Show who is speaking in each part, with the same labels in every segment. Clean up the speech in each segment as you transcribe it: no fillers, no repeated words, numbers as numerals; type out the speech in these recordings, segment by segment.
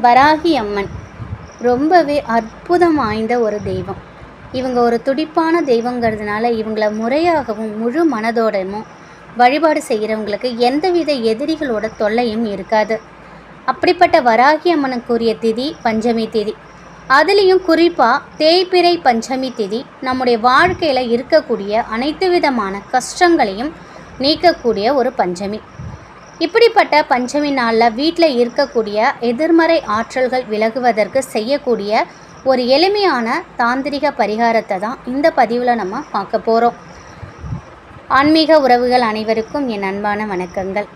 Speaker 1: வராகி அம்மன் ரொம்பவே அற்புதம் வாய்ந்த ஒரு தெய்வம். இவங்க ஒரு துடிப்பான தெய்வங்கிறதுனால இவங்கள முறையாகவும் முழு மனதோடமும் வழிபாடு செய்கிறவங்களுக்கு எந்தவித எதிரிகளோட தொல்லையும் இருக்காது. அப்படிப்பட்ட வராகி அம்மனுக்குரிய திதி பஞ்சமி திதி. அதுலேயும் குறிப்பாக தேய்பிறை பஞ்சமி திதி நம்முடைய வாழ்க்கையில் இருக்கக்கூடிய அனைத்து விதமான கஷ்டங்களையும் நீக்கக்கூடிய ஒரு பஞ்சமி. இப்படிப்பட்ட பஞ்சமி நாளில் வீட்டில் இருக்கக்கூடிய எதிர்மறை ஆற்றல்கள் விலகுவதற்கு செய்யக்கூடிய ஒரு எளிமையான தாந்திரிக பரிகாரத்தை தான் இந்த பதிவில் நம்ம பார்க்க போகிறோம். ஆன்மீக உறவுகள் அனைவருக்கும் என் அன்பான வணக்கங்கள்.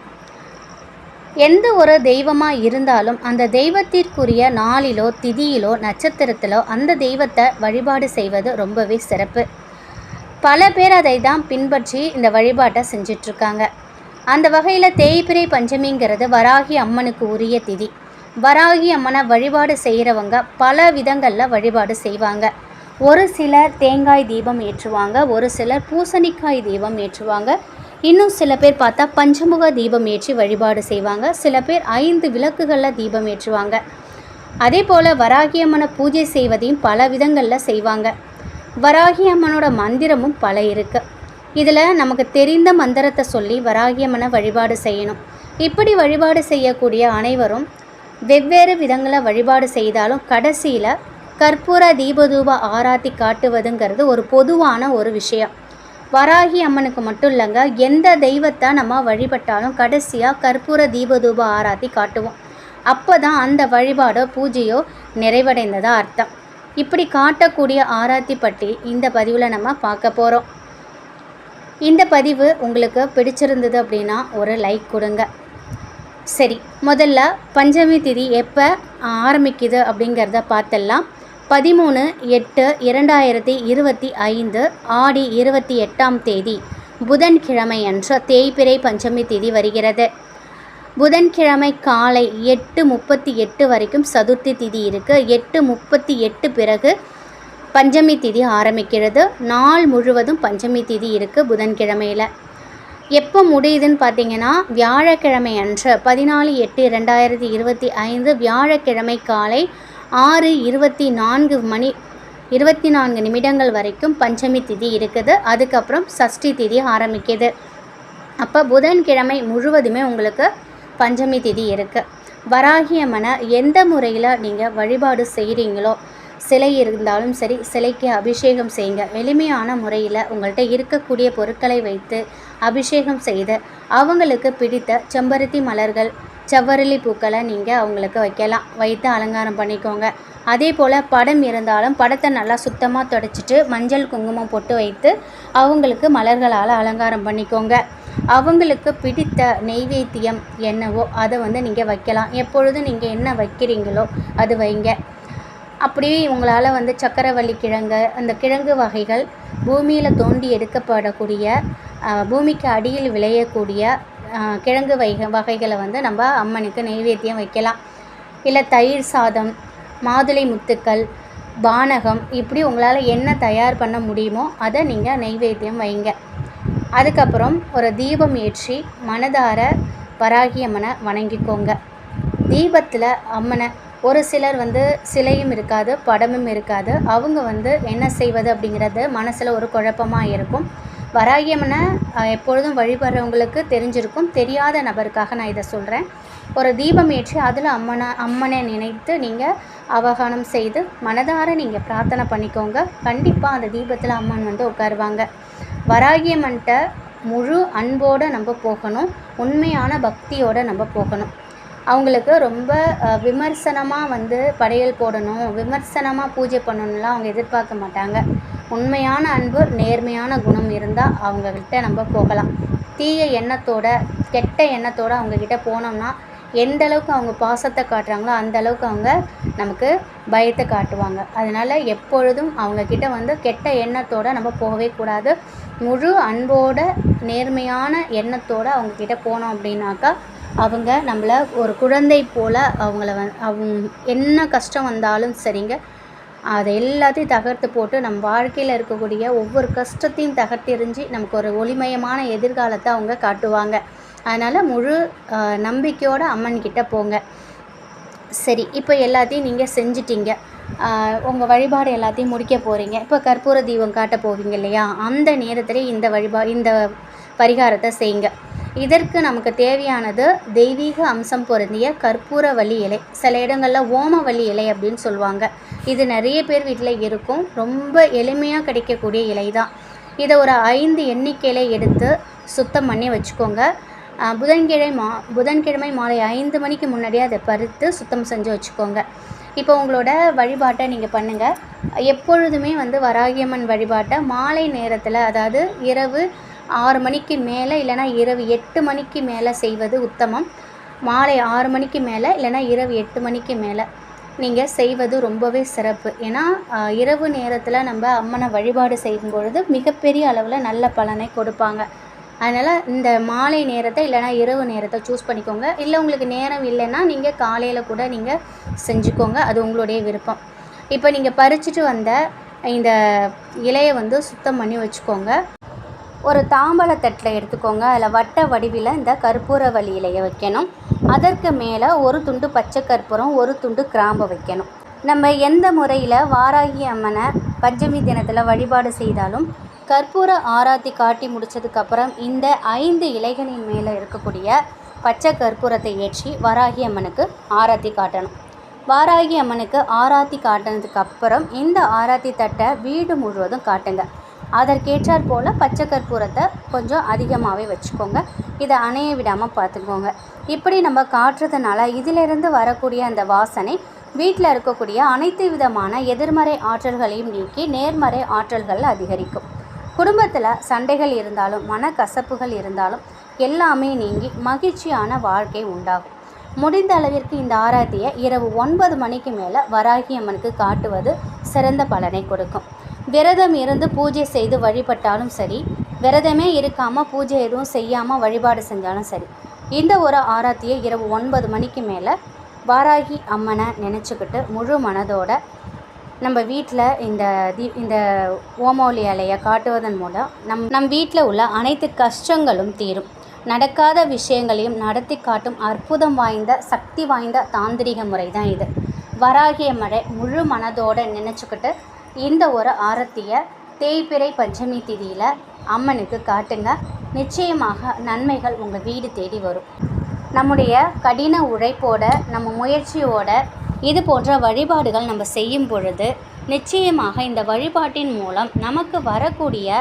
Speaker 1: எந்த ஒரு தெய்வமாக இருந்தாலும் அந்த தெய்வத்திற்குரிய நாளிலோ திதியிலோ நட்சத்திரத்திலோ அந்த தெய்வத்தை வழிபாடு செய்வது ரொம்பவே சிறப்பு. பல பேர் அதை தான் பின்பற்றி இந்த வழிபாட்டை செஞ்சிட்ருக்காங்க. அந்த வகையில் தேய்பிறை பஞ்சமிங்கிறது வராகி அம்மனுக்கு உரிய திதி. வராகி அம்மனை வழிபாடு செய்கிறவங்க பல விதங்களில் வழிபாடு செய்வாங்க. ஒரு சிலர் தேங்காய் தீபம் ஏற்றுவாங்க, ஒரு சிலர் பூசணிக்காய் தீபம் ஏற்றுவாங்க, இன்னும் சில பேர் பார்த்தா பஞ்சமுக தீபம் ஏற்றி வழிபாடு செய்வாங்க, சில பேர் 5 விளக்குகளில் தீபம் ஏற்றுவாங்க. அதே போல் வராகி அம்மனை பூஜை செய்வதையும் பல விதங்களில் செய்வாங்க. வராகி அம்மனோட மந்திரமும் பல இருக்குது. இதில் நமக்கு தெரிந்த மந்திரத்தை சொல்லி வராகி அம்மனை வழிபாடு செய்யணும். இப்படி வழிபாடு செய்யக்கூடிய அனைவரும் வெவ்வேறு விதங்களை வழிபாடு செய்தாலும் கடைசியில் கற்பூர தீபதூப ஆராத்தி காட்டுவதுங்கிறது ஒரு பொதுவான ஒரு விஷயம். வராகி அம்மனுக்கு மட்டும் இல்லைங்க, எந்த தெய்வத்தை நம்ம வழிபட்டாலும் கடைசியாக கற்பூர தீபதூப ஆராத்தி காட்டுவோம். அப்போ தான் அந்த வழிபாடோ பூஜையோ நிறைவடைந்ததாக அர்த்தம். இப்படி காட்டக்கூடிய ஆராத்தி பற்றி இந்த பதிவில் நம்ம பார்க்க போகிறோம். இந்த பதிவு உங்களுக்கு பிடிச்சிருந்தது அப்படின்னா ஒரு லைக் கொடுங்க. சரி, முதல்ல பஞ்சமி திதி எப்போ ஆரம்பிக்குது அப்படிங்கிறத பார்த்துடலாம். 13/8/2025 ஆடி 28ஆம் தேதி புதன்கிழமை அன்று தேய்பிறை பஞ்சமி திதி வருகிறது. புதன்கிழமை காலை 8:38 வரைக்கும் சதுர்த்தி திதி இருக்குது. 8:38 பிறகு பஞ்சமி திதி ஆரம்பிக்கிறது. நாள் முழுவதும் பஞ்சமி திதி இருக்குது புதன்கிழமையில். எப்போ முடியுதுன்னு பார்த்தீங்கன்னா வியாழக்கிழமை அன்று 14/8/2025 வியாழக்கிழமை காலை 6:24 வரைக்கும் பஞ்சமி திதி இருக்குது. அதுக்கப்புறம் சஷ்டி திதி ஆரம்பிக்குது. அப்போ புதன்கிழமை முழுவதுமே உங்களுக்கு பஞ்சமி திதி இருக்குது. வராகி அம்மனை எந்த முறையில் நீங்கள் வழிபாடு செய்கிறீங்களோ, சிலை இருந்தாலும் சரி, சிலைக்கு அபிஷேகம் செய்யுங்க. எளிமையான முறையில் உங்கள்கிட்ட இருக்கக்கூடிய பொருட்களை வைத்து அபிஷேகம் செய்து அவங்களுக்கு பிடித்த செம்பருத்தி மலர்கள், செவ்வரளி பூக்களை நீங்கள் அவங்களுக்கு வைக்கலாம். வைத்து அலங்காரம் பண்ணிக்கோங்க. அதே போல் படம் இருந்தாலும் படத்தை நல்லா சுத்தமாக துடைச்சிட்டு மஞ்சள் குங்குமம் போட்டு வைத்து அவங்களுக்கு மலர்களால் அலங்காரம் பண்ணிக்கோங்க. அவங்களுக்கு பிடித்த நெய்வேத்தியம் என்னவோ அதை நீங்கள் வைக்கலாம். எப்பொழுதும் நீங்கள் என்ன வைக்கிறீங்களோ அது வைங்க. அப்படியே உங்களால் சக்கரவள்ளி கிழங்கு, அந்த கிழங்கு வகைகள், பூமியில் தோண்டி எடுக்கப்படக்கூடிய பூமிக்கு அடியில் விளையக்கூடிய கிழங்கு வகைகளை நம்ம அம்மனுக்கு நெய்வேத்தியம் வைக்கலாம். இல்லை தயிர் சாதம், மாதுளை முத்துக்கள், பானகம், இப்படி உங்களால் என்ன தயார் பண்ண முடியுமோ அதை நீங்கள் நெய்வேத்தியம் வைங்க. அதுக்கப்புறம் ஒரு தீபம் ஏற்றி மனதார வராகி அம்மனை வணங்கிக்கோங்க. தீபத்தில் அம்மனை ஒரு சிலர் சிலையும் இருக்காது, படமும் இருக்காது. அவங்க என்ன செய்வது அப்படிங்கிறது மனசில் ஒரு குழப்பமாக இருக்கும். வராகி அம்மனை எப்பொழுதும் வழிபடுறவங்களுக்கு தெரிஞ்சிருக்கும். தெரியாத நபருக்காக நான் இதை சொல்கிறேன். ஒரு தீபம் ஏற்றி அதில் அம்மனை நினைத்து நீங்கள் அவகானம் செய்து மனதார நீங்கள் பிரார்த்தனை பண்ணிக்கோங்க. கண்டிப்பாக அந்த தீபத்தில் அம்மன் உட்காருவாங்க. வராகி அம்மன்கிட்ட முழு அன்போடு நம்ம போகணும், உண்மையான பக்தியோடு நம்ம போகணும். அவங்களுக்கு ரொம்ப விமர்சனமாக படையல் போடணும், விமர்சனமாக பூஜை பண்ணணும்லாம் அவங்க எதிர்பார்க்க மாட்டாங்க. உண்மையான அன்பு, நேர்மையான குணம் இருந்தால் அவங்கக்கிட்ட நம்ம போகலாம். தீய எண்ணத்தோட, கெட்ட எண்ணத்தோடு அவங்கக்கிட்ட போனோம்னா எந்த அளவுக்கு அவங்க பாசத்தை காட்டுறாங்களோ அந்த அளவுக்கு அவங்க நமக்கு பயத்தை காட்டுவாங்க. அதனால் எப்பொழுதும் அவங்கக்கிட்ட கெட்ட எண்ணத்தோடு நம்ம போகவே கூடாது. முழு அன்போட நேர்மையான எண்ணத்தோடு அவங்கக்கிட்ட போனோம் அப்படின்னாக்கா அவங்க நம்மளை ஒரு குழந்தை போல் அவங்கள அவங்க என்ன கஷ்டம் வந்தாலும் சரிங்க, அதை எல்லாத்தையும் தகர்த்து போட்டு நம்ம வாழ்க்கையில் இருக்கக்கூடிய ஒவ்வொரு கஷ்டத்தையும் தகர்த்தெறிஞ்சு நமக்கு ஒரு ஒளிமயமான எதிர்காலத்தை அவங்க காட்டுவாங்க. அதனால் முழு நம்பிக்கையோடு அம்மன்கிட்ட போங்க. சரி, இப்போ எல்லாத்தையும் நீங்கள் செஞ்சிட்டீங்க. உங்கள் வழிபாடு எல்லாத்தையும் முடிக்க போகிறீங்க. இப்போ கற்பூர தீபம் காட்ட போவீங்க இல்லையா? அந்த நேரத்தில் இந்த பரிகாரத்தை செய்யுங்க. இதற்கு நமக்கு தேவையானது தெய்வீக அம்சம் பொருந்திய கற்பூரவள்ளி இலை. சில இடங்களில் ஓமவள்ளி இலை அப்படின்னு சொல்லுவாங்க. இது நிறைய பேர் வீட்டில் இருக்கும். ரொம்ப எளிமையாக கிடைக்கக்கூடிய இலை தான். இதை ஒரு 5 எண்ணிக்கையில் எடுத்து சுத்தம் பண்ணி வச்சுக்கோங்க. புதன்கிழமை மாலை 5 மணிக்கு முன்னாடியே அதை பறித்து சுத்தம் செஞ்சு வச்சுக்கோங்க. இப்போ உங்களோட வழிபாட்டை நீங்கள் பண்ணுங்கள். எப்பொழுதுமே வராகியம்மன் வழிபாட்டை மாலை நேரத்தில், அதாவது இரவு 6 மணிக்கு மேலே இல்லைனா இரவு 8 மணிக்கு மேலே செய்வது உத்தமம். மாலை 6 மணிக்கு மேலே இல்லைனா இரவு 8 மணிக்கு மேலே நீங்கள் செய்வது ரொம்பவே சிறப்பு. ஏன்னா இரவு நேரத்தில் நம்ம அம்மனை வழிபாடு செய்யும் பொழுது மிகப்பெரிய அளவில் நல்ல பலனை கொடுப்பாங்க. அதனால் இந்த மாலை நேரத்தை இல்லைனா இரவு நேரத்தை சூஸ் பண்ணிக்கோங்க. இல்லை உங்களுக்கு நேரம் இல்லைன்னா நீங்கள் காலையில் கூட நீங்கள் செஞ்சுக்கோங்க. அது உங்களுடைய விருப்பம். இப்போ நீங்கள் பறிச்சுட்டு வந்த இந்த இலையை சுத்தம் பண்ணி வச்சுக்கோங்க. ஒரு தாம்பழத்தட்டில் எடுத்துக்கோங்க. அதில் வட்ட வடிவில் இந்த கற்பூரவள்ளி இலையை வைக்கணும். அதற்கு மேலே ஒரு துண்டு பச்சை கற்பூரம், ஒரு துண்டு கிராம்பு வைக்கணும். நம்ம எந்த முறையில் வாராகி அம்மனை பஞ்சமி தினத்தில் வழிபாடு செய்தாலும் கற்பூர ஆராத்தி காட்டி முடித்ததுக்கப்புறம் இந்த 5 இலைகளின் மேலே இருக்கக்கூடிய பச்சை கற்பூரத்தை ஏற்றி வாராகி அம்மனுக்கு ஆராத்தி காட்டணும். வாராகி அம்மனுக்கு ஆராத்தி காட்டினதுக்கப்புறம் இந்த ஆராத்தி தட்டை வீடு முழுவதும் காட்டுங்க. அதற்கேற்றாற் போல் பச்சை கற்பூரத்தை கொஞ்சம் அதிகமாகவே வச்சுக்கோங்க. இதை அணைய விடாமல் பார்த்துக்கோங்க. இப்படி நம்ம காட்டுறதுனால இதிலிருந்து வரக்கூடிய அந்த வாசனை வீட்டில் இருக்கக்கூடிய அனைத்து விதமான எதிர்மறை ஆற்றல்களையும் நீக்கி நேர்மறை ஆற்றல்கள் அதிகரிக்கும். குடும்பத்தில் சண்டைகள் இருந்தாலும் மனக்கசப்புகள் இருந்தாலும் எல்லாமே நீங்கி மகிழ்ச்சியான வாழ்க்கை உண்டாகும். முடிந்த அளவிற்கு இந்த ஆராத்தியை இரவு 9 மணிக்கு மேலே வராகி அம்மனுக்கு காட்டுவது சிறந்த பலனை கொடுக்கும். விரதம் இருந்து பூஜை செய்து வழிபட்டாலும் சரி, விரதமே இருக்காமல் பூஜை எதுவும் செய்யாமல் வழிபாடு செஞ்சாலும் சரி, இந்த ஒரு ஆராத்தியை இரவு 9 மணிக்கு மேலே வாராகி அம்மனை நினச்சிக்கிட்டு முழு மனதோட நம்ம வீட்டில் இந்த ஓமவல்லி இலையை காட்டுவதன் மூலம் நம் வீட்டில் உள்ள அனைத்து கஷ்டங்களும் தீரும். நடக்காத விஷயங்களையும் நடத்தி காட்டும் அற்புதம் வாய்ந்த சக்தி வாய்ந்த தாந்திரிக முறை தான் இது. வராகி அம்மனை முழு மனதோடு நினச்சிக்கிட்டு இந்த ஒரு ஆரத்தியை தேய்பிறை பஞ்சமி திதியில் அம்மனுக்கு காட்டுங்க. நிச்சயமாக நன்மைகள் உங்கள் வீடு தேடி வரும். நம்முடைய கடின உழைப்போட, நம்ம முயற்சியோட இது போன்ற வழிபாடுகள் நம்ம செய்யும் பொழுது நிச்சயமாக இந்த வழிபாட்டின் மூலம் நமக்கு வரக்கூடிய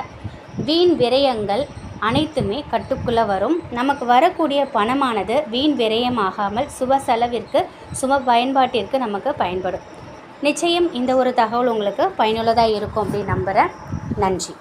Speaker 1: வீண் விரயங்கள் அனைத்துமே கட்டுக்குள்ளே வரும். நமக்கு வரக்கூடிய பணமானது வீண் விரயமாகாமல் சுப செலவிற்கு, சுப பயன்பாட்டிற்கு நமக்கு பயன்படும். நிச்சயம் இந்த ஒரு தகவல் உங்களுக்கு பயனுள்ளதாக இருக்கும் அப்படின்னு நம்புகிறேன். நன்றி.